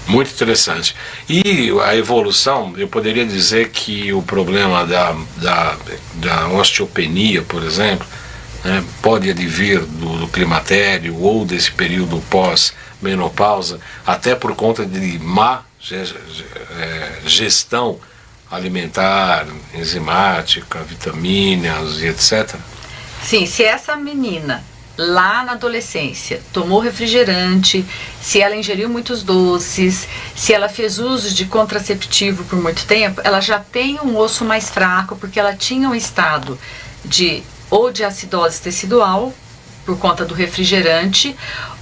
Muito interessante. E a evolução, eu poderia dizer que o problema da osteopenia, por exemplo, né, pode advir do climatério ou desse período pós-menopausa, até por conta de má gestão alimentar, enzimática, vitaminas e etc. Sim, se essa menina lá na adolescência, tomou refrigerante, se ela ingeriu muitos doces, se ela fez uso de contraceptivo por muito tempo, ela já tem um osso mais fraco, porque ela tinha um estado de acidose tecidual, por conta do refrigerante,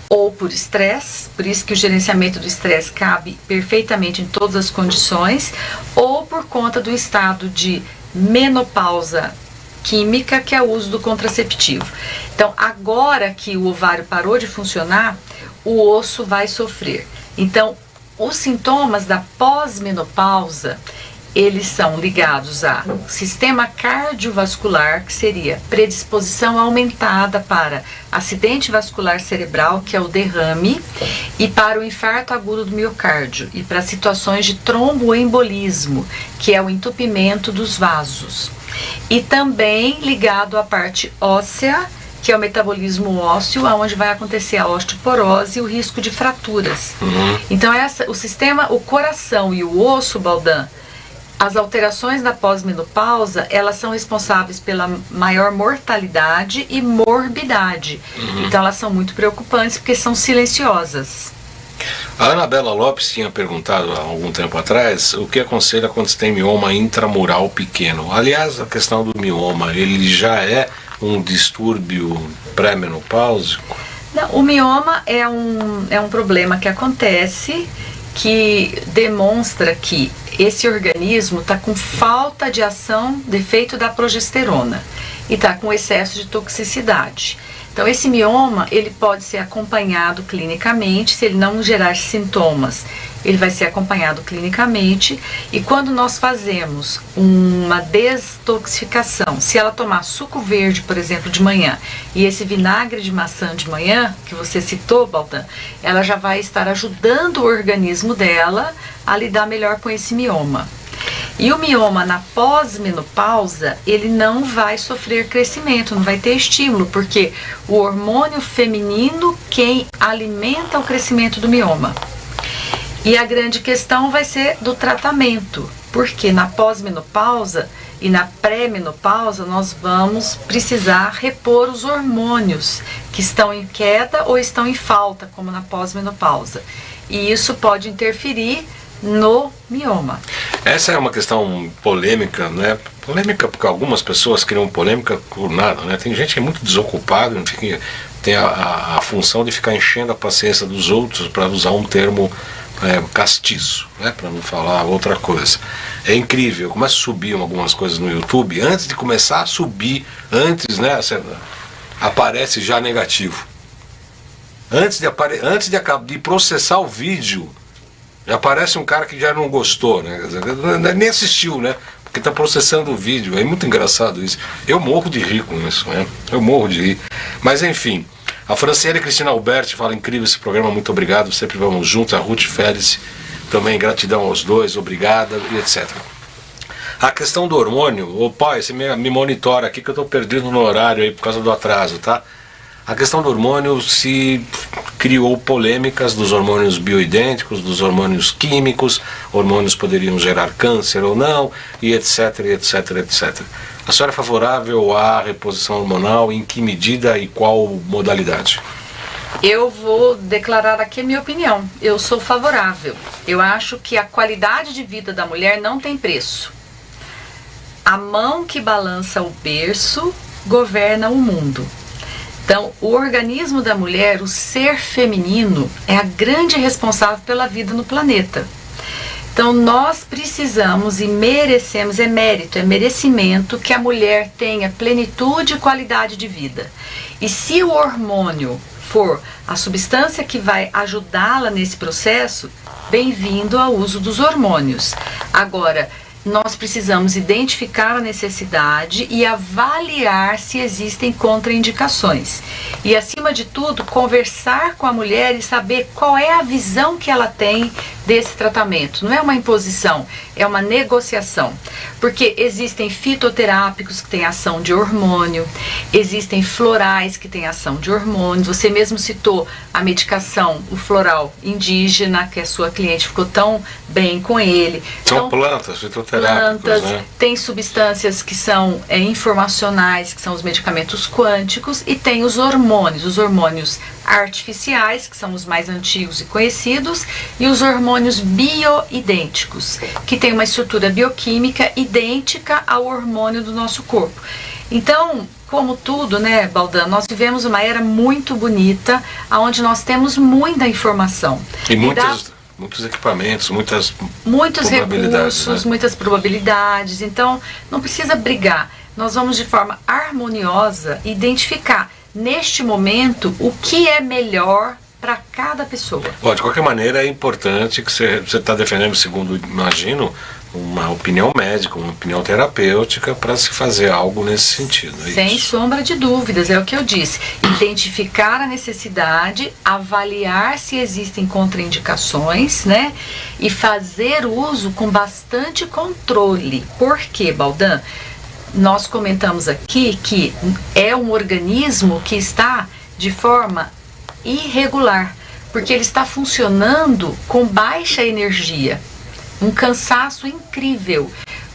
ou por estresse, por isso que o gerenciamento do estresse cabe perfeitamente em todas as condições, ou por conta do estado de menopausa química, que é o uso do contraceptivo. Então, agora que o ovário parou de funcionar, o osso vai sofrer. Então, os sintomas da pós-menopausa, eles são ligados ao sistema cardiovascular, que seria predisposição aumentada para acidente vascular cerebral, que é o derrame, e para o infarto agudo do miocárdio, e para situações de tromboembolismo, que é o entupimento dos vasos. E também ligado à parte óssea, que é o metabolismo ósseo, onde vai acontecer a osteoporose e o risco de fraturas. Então, o coração e o osso, Baldan, as alterações da pós-menopausa, elas são responsáveis pela maior mortalidade e morbidade. Então, elas são muito preocupantes porque são silenciosas. A Anabela Lopes tinha perguntado há algum tempo atrás o que aconselha quando se tem mioma intramural pequeno. Aliás, a questão do mioma, ele já é um distúrbio pré-menopáusico? Não, o mioma é um problema que acontece, que demonstra que esse organismo está com falta de ação, defeito da progesterona, e está com excesso de toxicidade. Então, esse mioma, ele pode ser acompanhado clinicamente, se ele não gerar sintomas, ele vai ser acompanhado clinicamente, e quando nós fazemos uma detoxificação, se ela tomar suco verde, por exemplo, de manhã, e esse vinagre de maçã de manhã, que você citou, Baldan, ela já vai estar ajudando o organismo dela a lidar melhor com esse mioma. E o mioma na pós-menopausa, ele não vai sofrer crescimento, não vai ter estímulo, porque o hormônio feminino quem alimenta o crescimento do mioma. E a grande questão vai ser do tratamento, porque na pós-menopausa e na pré-menopausa nós vamos precisar repor os hormônios que estão em queda ou estão em falta, como na pós-menopausa. E isso pode interferir no mioma. Essa é uma questão polêmica, né? Polêmica porque algumas pessoas criam polêmica por nada, né? Tem gente que é muito desocupada, tem a função de ficar enchendo a paciência dos outros, para usar um termo castiço, né? Para não falar outra coisa. É incrível, começa a subir algumas coisas no YouTube, antes de começar a subir, né? Aparece já negativo. Antes de processar o vídeo, já aparece um cara que já não gostou, né? Nem assistiu, né? Porque está processando o vídeo. É muito engraçado isso. Eu morro de rir com isso, né? Eu morro de rir. Mas enfim, a Franciele Cristina Alberti fala: incrível esse programa, muito obrigado, sempre vamos juntos. A Ruth Félix também, gratidão aos dois, obrigada, e etc. A questão do hormônio, pai, você me monitora aqui que eu estou perdido no horário aí por causa do atraso, tá? A questão do hormônio, se criou polêmicas dos hormônios bioidênticos, dos hormônios químicos, hormônios poderiam gerar câncer ou não, e etc, etc, etc. A senhora é favorável à reposição hormonal, em que medida e qual modalidade? Eu vou declarar aqui a minha opinião. Eu sou favorável. Eu acho que a qualidade de vida da mulher não tem preço. A mão que balança o berço governa o mundo. Então, o organismo da mulher, o ser feminino, é a grande responsável pela vida no planeta. Então, nós precisamos e merecemos, é mérito, é merecimento que a mulher tenha plenitude e qualidade de vida. E se o hormônio for a substância que vai ajudá-la nesse processo, bem-vindo ao uso dos hormônios. Agora, nós precisamos identificar a necessidade e avaliar se existem contraindicações. E, acima de tudo, conversar com a mulher e saber qual é a visão que ela tem desse tratamento. Não é uma imposição, é uma negociação. Porque existem fitoterápicos que têm ação de hormônio, existem florais que têm ação de hormônio. Você mesmo citou a medicação, o floral indígena, que a sua cliente ficou tão bem com ele. São então, plantas fitoterápicas, né? Tem substâncias que são informacionais, que são os medicamentos quânticos, e tem os hormônios artificiais, que são os mais antigos e conhecidos, e os hormônios bioidênticos, que têm uma estrutura bioquímica idêntica ao hormônio do nosso corpo. Então, como tudo, né, Baldan, nós vivemos uma era muito bonita, onde nós temos muita informação. E muitos equipamentos, muitos recursos, né? Muitas probabilidades. Então, não precisa brigar. Nós vamos, de forma harmoniosa, identificar, neste momento, o que é melhor para cada pessoa. Bom, de qualquer maneira, é importante que você está defendendo, segundo imagino, uma opinião médica, uma opinião terapêutica para se fazer algo nesse sentido. Sem sombra de dúvidas, é o que eu disse. Identificar a necessidade, avaliar se existem contraindicações, né? E fazer uso com bastante controle. Por quê, Baldan? Nós comentamos aqui que é um organismo que está de forma irregular, porque ele está funcionando com baixa energia. Um cansaço incrível.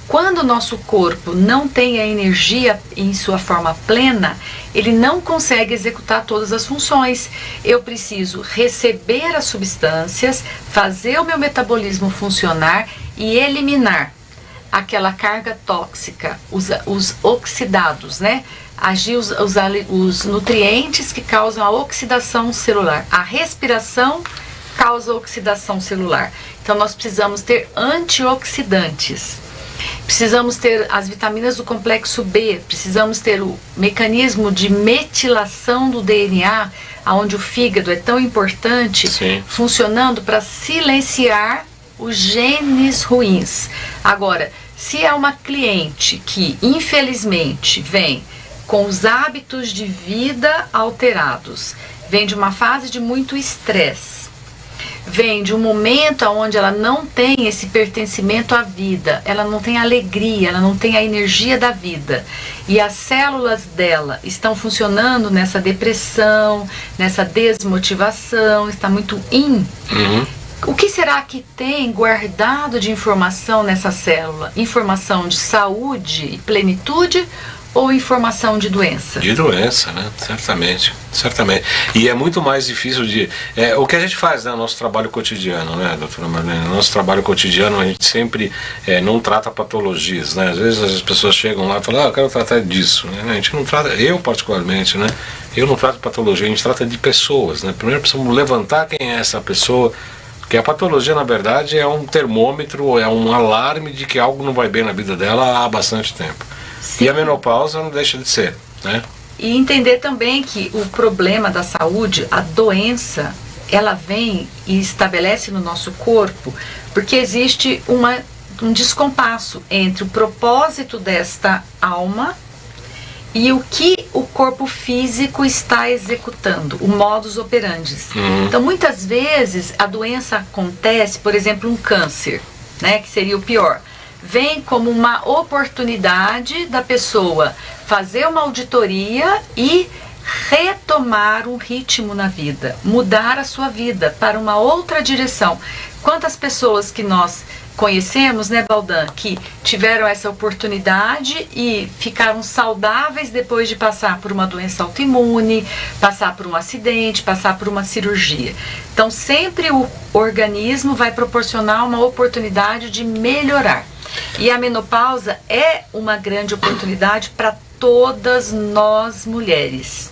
Quando o nosso corpo não tem a energia em sua forma plena, ele não consegue executar todas as funções. Eu preciso receber as substâncias, fazer o meu metabolismo funcionar e eliminar aquela carga tóxica, os oxidados, né? Agir os nutrientes que causam a oxidação celular. A respiração causa oxidação celular. Então nós precisamos ter antioxidantes, precisamos ter as vitaminas do complexo B, precisamos ter o mecanismo de metilação do DNA, onde o fígado é tão importante, Sim. funcionando para silenciar os genes ruins. Agora, se é uma cliente que infelizmente vem com os hábitos de vida alterados, vem de uma fase de muito estresse, vem de um momento onde ela não tem esse pertencimento à vida, ela não tem alegria, ela não tem a energia da vida, e as células dela estão funcionando nessa depressão, nessa desmotivação, está muito O que será que tem guardado de informação nessa célula? Informação de saúde e plenitude ou informação de doença? De doença, né? Certamente. E é muito mais difícil de... o que a gente faz, né? No nosso trabalho cotidiano, né, doutora Marlene? No nosso trabalho cotidiano, a gente sempre não trata patologias, né? Às vezes as pessoas chegam lá e falam, eu quero tratar disso, né? A gente não trata, eu particularmente, né? Eu não trato patologia, a gente trata de pessoas, né? Primeiro precisamos levantar quem é essa pessoa, porque a patologia, na verdade, é um termômetro, é um alarme de que algo não vai bem na vida dela há bastante tempo. Sim. E a menopausa não deixa de ser, né? E entender também que o problema da saúde, a doença, ela vem e estabelece no nosso corpo porque existe um descompasso entre o propósito desta alma e o que o corpo físico está executando, o modus operandi. Então, muitas vezes, a doença acontece, por exemplo, um câncer, né, que seria o pior. Vem como uma oportunidade da pessoa fazer uma auditoria e retomar um ritmo na vida, mudar a sua vida para uma outra direção. Quantas pessoas que nós conhecemos, né, Baldan, que tiveram essa oportunidade e ficaram saudáveis depois de passar por uma doença autoimune, passar por um acidente, passar por uma cirurgia. Então, sempre o organismo vai proporcionar uma oportunidade de melhorar. E a menopausa é uma grande oportunidade para todas nós mulheres.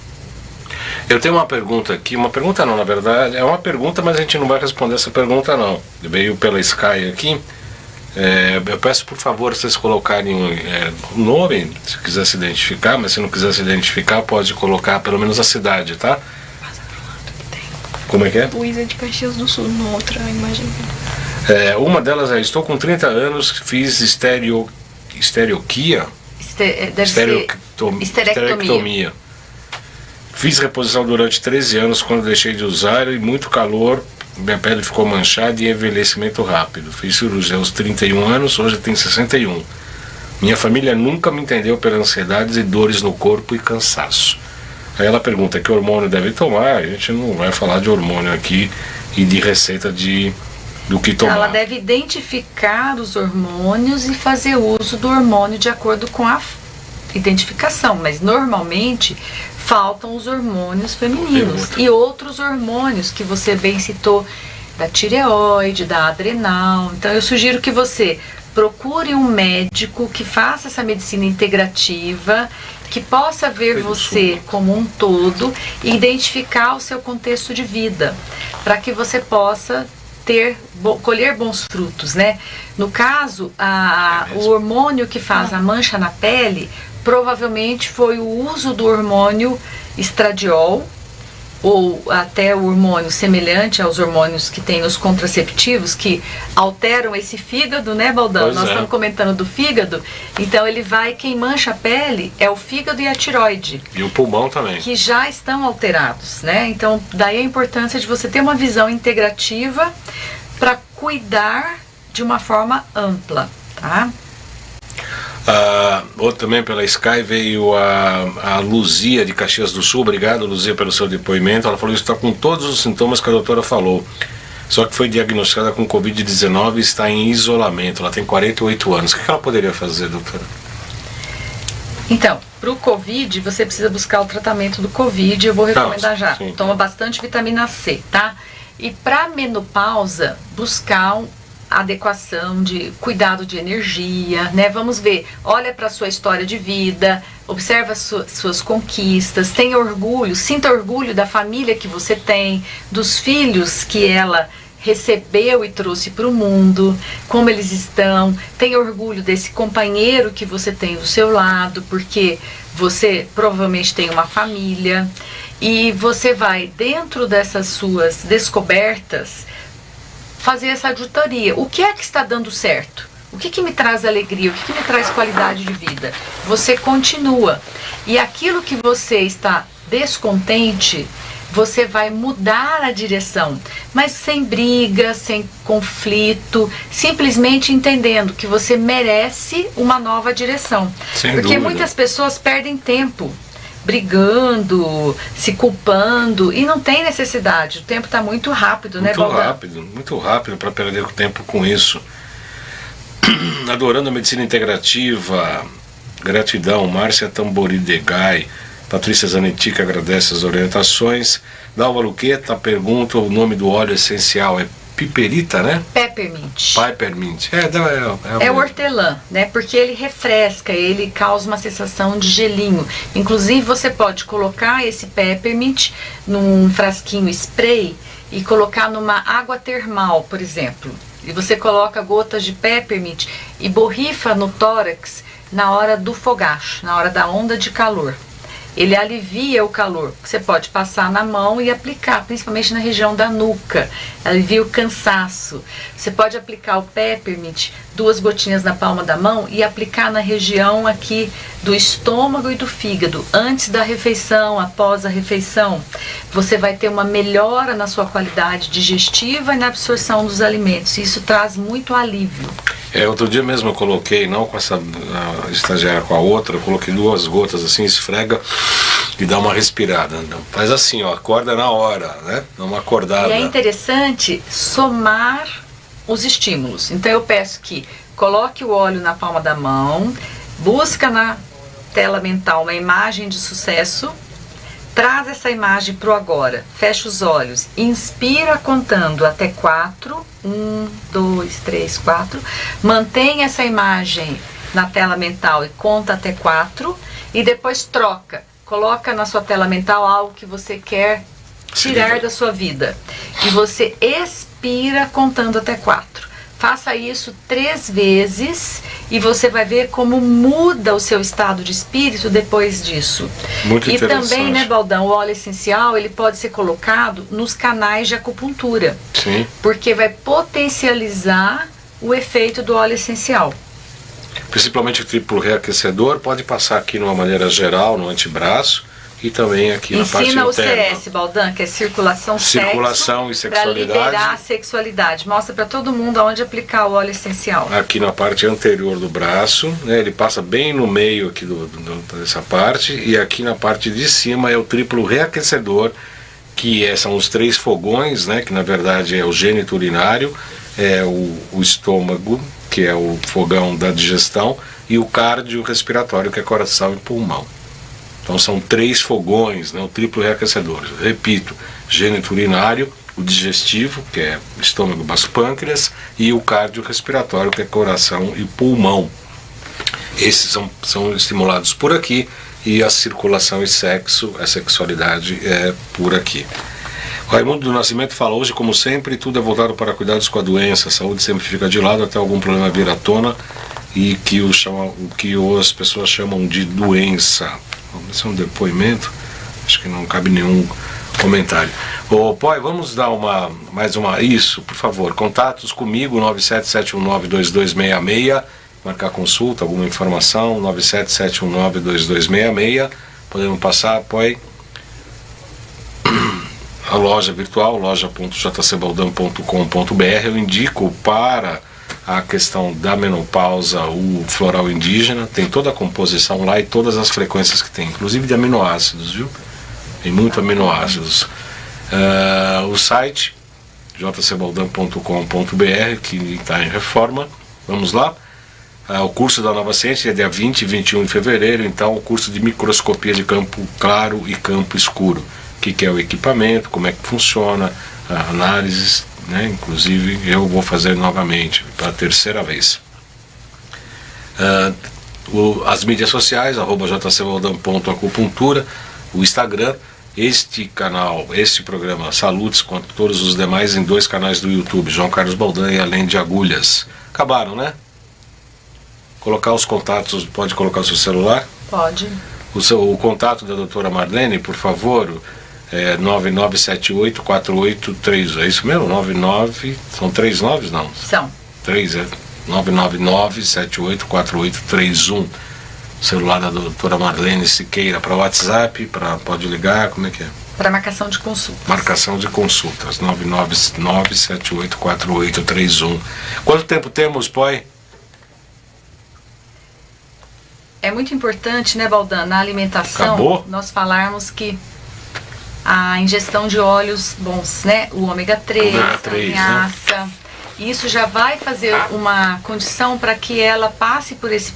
Eu tenho uma pergunta aqui, uma pergunta não, na verdade, é uma pergunta, mas a gente não vai responder essa pergunta não. Veio pela Sky aqui. Eu peço, por favor, vocês colocarem o nome, se quiser se identificar, mas se não quiser se identificar, pode colocar pelo menos a cidade, tá? Como é que é? Luísa de Caxias do Sul, na outra imagem. Uma delas é, estou com 30 anos, fiz estereoquia? Esterectomia. Fiz reposição durante 13 anos quando deixei de usar e muito calor minha pele ficou manchada e envelhecimento rápido. Fiz cirurgia aos 31 anos, hoje tenho 61. Minha família nunca me entendeu pelas ansiedades e dores no corpo e cansaço. Aí ela pergunta que hormônio deve tomar. A gente não vai falar de hormônio aqui e de receita do que tomar. Ela deve identificar os hormônios e fazer uso do hormônio de acordo com a identificação, mas normalmente faltam os hormônios femininos e outros hormônios que você bem citou, da tireoide, da adrenal. Então eu sugiro que você procure um médico que faça essa medicina integrativa, que possa ver você como um todo e identificar o seu contexto de vida, para que você possa colher bons frutos, né? No caso, o hormônio que faz a mancha na pele provavelmente foi o uso do hormônio estradiol, ou até o hormônio semelhante aos hormônios que tem nos contraceptivos, que alteram esse fígado, né, Baldão? Nós estamos comentando do fígado, então quem mancha a pele é o fígado e a tireoide. E o pulmão também. Que já estão alterados, né? Então, daí a importância de você ter uma visão integrativa para cuidar de uma forma ampla, tá? Outro também pela Sky veio a Luzia de Caxias do Sul. Obrigado, Luzia, pelo seu depoimento. Ela falou que está com todos os sintomas que a doutora falou, só que foi diagnosticada com Covid-19 e está em isolamento. Ela tem 48 anos. O que ela poderia fazer, doutora? Então, para o Covid, você precisa buscar o tratamento do Covid. Eu vou recomendar já. Sim. Toma bastante vitamina C, tá? E para menopausa, buscar adequação de cuidado de energia, né? Vamos ver, olha para a sua história de vida, observa suas conquistas, tenha orgulho, sinta orgulho da família que você tem, dos filhos que ela recebeu e trouxe para o mundo, como eles estão, tenha orgulho desse companheiro que você tem do seu lado, porque você provavelmente tem uma família, e você vai, dentro dessas suas descobertas, fazer essa auditoria. O que é que está dando certo? O que me traz alegria? O que me traz qualidade de vida? Você continua. E aquilo que você está descontente, você vai mudar a direção. Mas sem briga, sem conflito, simplesmente entendendo que você merece uma nova direção. Porque dúvida. Muitas pessoas perdem tempo brigando, se culpando, e não tem necessidade. O tempo está muito rápido, né, Baldão? Muito rápido para perder o tempo com isso. Adorando a medicina integrativa. Gratidão, Márcia Tamboridegai. Patrícia Zanetti agradece as orientações. Dalva Luqueta pergunta o nome do óleo essencial. É piperita, né? Peppermint. Peppermint. É o hortelã, né? Porque ele refresca, ele causa uma sensação de gelinho. Inclusive, você pode colocar esse peppermint num frasquinho spray e colocar numa água termal, por exemplo. E você coloca gotas de peppermint e borrifa no tórax na hora do fogacho, na hora da onda de calor. Ele alivia o calor. Você pode passar na mão e aplicar, principalmente na região da nuca. Alivia o cansaço. Você pode aplicar o peppermint, 2 gotinhas na palma da mão, e aplicar na região aqui do estômago e do fígado, antes da refeição, após a refeição. Você vai ter uma melhora na sua qualidade digestiva e na absorção dos alimentos. Isso traz muito alívio. Outro dia mesmo eu coloquei, não com essa estagiária, com a outra, eu coloquei 2 gotas assim, esfrega e dá uma respirada. Faz assim, ó, acorda na hora, né? Dá uma acordada. E é interessante somar os estímulos. Então eu peço que coloque o óleo na palma da mão, busca na tela mental uma imagem de sucesso, traz essa imagem para o agora, fecha os olhos, inspira contando até 4, 1, 2, 3, 4, mantém essa imagem na tela mental e conta até 4, e depois troca, coloca na sua tela mental algo que você quer tirar da sua vida, e você expira contando até 4. Faça isso 3 vezes e você vai ver como muda o seu estado de espírito depois disso. Muito interessante. E também, né, Baldão, o óleo essencial, ele pode ser colocado nos canais de acupuntura. Sim. Porque vai potencializar o efeito do óleo essencial. Principalmente tipo reaquecedor, pode passar aqui de uma maneira geral, no antebraço, e também aqui na parte Ensina o interna. CS, Baldan, que é circulação Circulação e sexo, para sexualidade. liberar a sexualidade. Mostra para todo mundo aonde aplicar o óleo essencial. Aqui na parte anterior do braço, né, ele passa bem no meio aqui dessa parte, e aqui na parte de cima é o triplo reaquecedor, que são os 3 fogões, né, que na verdade é o gênito urinário, é o estômago, que é o fogão da digestão, e o cardiorrespiratório, que é coração e pulmão. Então são 3 fogões, né, o triplo reaquecedor. Repito, gênito urinário, o digestivo, que é estômago, baço, pâncreas, e o cardiorrespiratório, que é coração e pulmão. Esses são estimulados por aqui, e a circulação e sexo, a sexualidade é por aqui. Raimundo do Nascimento fala: hoje, como sempre, tudo é voltado para cuidados com a doença, a saúde sempre fica de lado até algum problema vir à tona, e que as pessoas chamam de doença. Esse é um depoimento, acho que não cabe nenhum comentário. Poi, vamos dar mais uma, isso, por favor, contatos comigo, 977192266, marcar consulta, alguma informação, 977192266, podemos passar, Poi, a loja virtual, loja.jcbaldan.com.br. eu indico para a questão da menopausa o floral indígena, tem toda a composição lá e todas as frequências que tem, inclusive de aminoácidos, viu? Tem muito aminoácidos. O site jcbaldan.com.br, que está em reforma. Vamos lá. O curso da Nova Ciência é dia 20 e 21 de fevereiro, então o curso de microscopia de campo claro e campo escuro. O que é o equipamento, como é que funciona, análises, né? Inclusive eu vou fazer novamente, pela 3ª vez. As mídias sociais, @jcbaldan.acupuntura, o Instagram, este canal, este programa Salutes, quanto todos os demais, em 2 canais do YouTube, João Carlos Baldan e Além de Agulhas. Acabaram, né? Colocar os contatos, pode colocar o seu celular? Pode. O contato da doutora Marlene, por favor, é 99784831. É isso mesmo? 99, são 3 9, não? São. 3, 999784831. Celular da doutora Marlene Siqueira, para WhatsApp, pode ligar, como é que é? Para marcação de consulta. Marcação de consultas, 999784831. Quanto tempo temos, Poi? É muito importante, né, Baldan, na alimentação, Acabou? nós falarmos que a ingestão de óleos bons, né, o ômega 3, a linhaça, isso já vai fazer uma condição para que ela passe por esse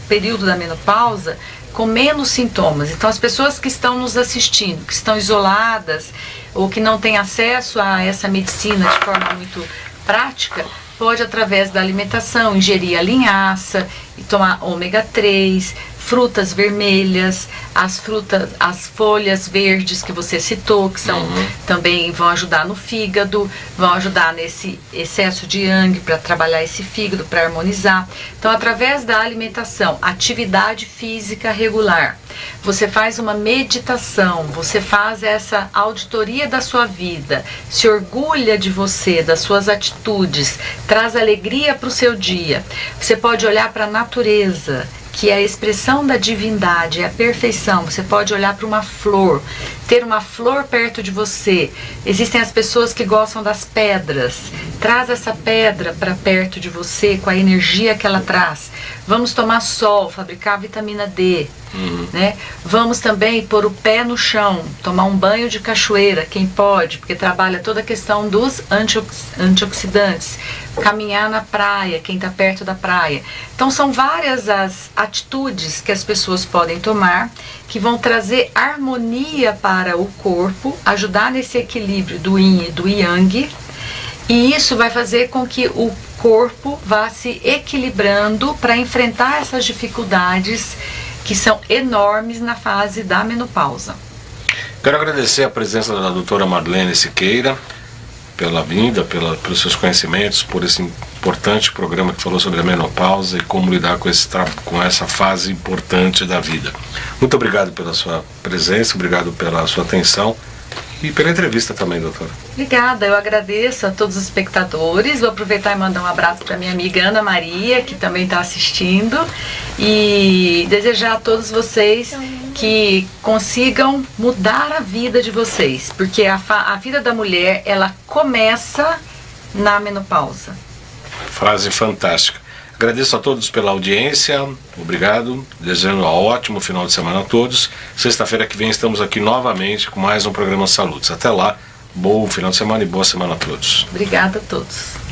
período da menopausa com menos sintomas. Então as pessoas que estão nos assistindo, que estão isoladas ou que não têm acesso a essa medicina de forma muito prática, pode, através da alimentação, ingerir a linhaça e tomar ômega 3, frutas vermelhas, as folhas verdes que você citou, que são, também vão ajudar no fígado, vão ajudar nesse excesso de yang para trabalhar esse fígado, para harmonizar. Então, através da alimentação, atividade física regular, você faz uma meditação, você faz essa auditoria da sua vida, se orgulha de você, das suas atitudes, traz alegria para o seu dia. Você pode olhar para a natureza, que é a expressão da divindade, é a perfeição. Você pode olhar para uma flor, ter uma flor perto de você. Existem as pessoas que gostam das pedras. Traz essa pedra para perto de você com a energia que ela traz. Vamos tomar sol, fabricar vitamina D. Né? Vamos também pôr o pé no chão, tomar um banho de cachoeira, quem pode, porque trabalha toda a questão dos antioxidantes. Caminhar na praia, quem está perto da praia. Então são várias as atitudes que as pessoas podem tomar que vão trazer harmonia para o corpo, ajudar nesse equilíbrio do yin e do yang, e isso vai fazer com que o corpo vá se equilibrando para enfrentar essas dificuldades que são enormes na fase da menopausa. Quero agradecer a presença da doutora Marlene Siqueira, pela vinda, pelos seus conhecimentos, por esse importante programa que falou sobre a menopausa e como lidar com essa fase importante da vida. Muito obrigado pela sua presença, obrigado pela sua atenção e pela entrevista também, doutora. Obrigada, eu agradeço a todos os espectadores. Vou aproveitar e mandar um abraço para minha amiga Ana Maria, que também está assistindo, e desejar a todos vocês que consigam mudar a vida de vocês, porque a vida da mulher, ela começa na menopausa. Frase fantástica. Agradeço a todos pela audiência, obrigado, desejando um ótimo final de semana a todos. Sexta-feira que vem estamos aqui novamente com mais um programa Saludos. Até lá, bom final de semana e boa semana a todos. Obrigada a todos.